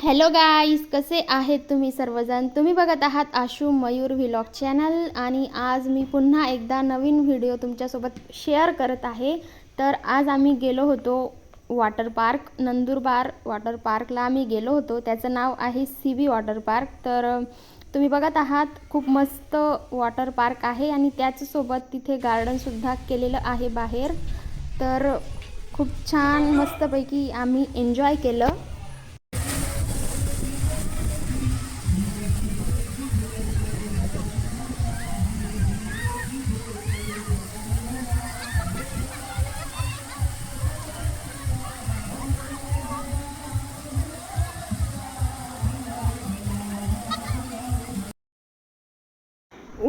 Hello गाईस, कसे आहेत तुम्ही सर्वजण? तुम्ही बघत आहात आशू मयूर व्लॉग चॅनल आणि आज मी पुन्हा एकदा नवीन व्हिडिओ तुमच्यासोबत शेअर करत आहे. तर आज आम्ही गेलो होतो वॉटर पार्क, नंदुरबार वॉटर पार्कला आम्ही गेलो होतो. त्याचं नाव आहे CB वॉटर पार्क. तर तुम्ही बघत आहात खूप मस्त वॉटर पार्क आहे आणि त्याचसोबत तिथे गार्डनसुद्धा केलेलं आहे बाहेर. तर खूप छान मस्तपैकी आम्ही एन्जॉय केलं.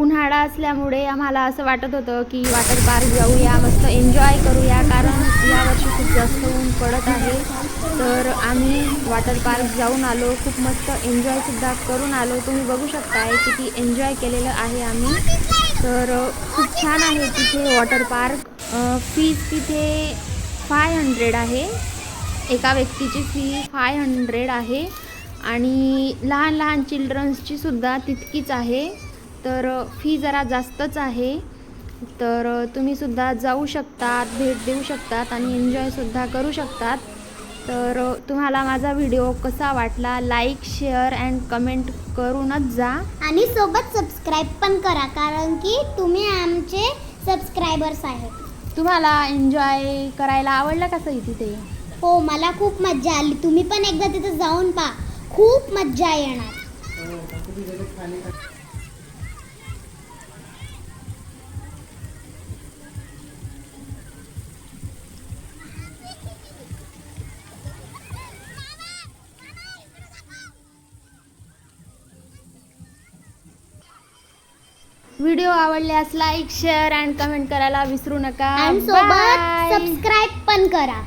उन्हाळा असल्यामुळे आम्हाला असं वाटत होतं की वॉटर पार्क जाऊया, मस्त एन्जॉय करूया, कारण यावर्षी खूप जास्त ऊन पडत आहे. तर आम्ही वॉटर पार्क जाऊन आलो, खूप मस्त एन्जॉयसुद्धा करून आलो. तुम्ही बघू शकताय किती एन्जॉय केलेलं आहे आम्ही. तर खूप छान आहे तिथे वॉटर पार्क. फीज तिथे 500 आहे, एका व्यक्तीची फी 500 आहे आणि लहान लहान चिल्ड्रन्सची सुद्धा तितकीच आहे. तर फी जरा जास्तच आहे. तर तुम्हीसुद्धा जाऊ शकतात, भेट देऊ शकतात आणि एन्जॉयसुद्धा करू शकतात. तर तुम्हाला माझा व्हिडिओ कसा वाटला, लाईक, शेअर अँड कमेंट करूनच जा आणि सोबत सबस्क्राईब पण करा, कारण की तुम्ही आमचे सबस्क्रायबर्स आहेत. तुम्हाला एन्जॉय करायला आवडलं कसं तिथे? हो, मला खूप मज्जा आली. तुम्ही पण एकदा तिथे जाऊन पहा, खूप मज्जा येणार. व्हिडिओ आवडल्यास लाईक, शेअर अँड कमेंट करायला विसरू नका. आणि सोबत बाय. सबस्क्राईब पण करा.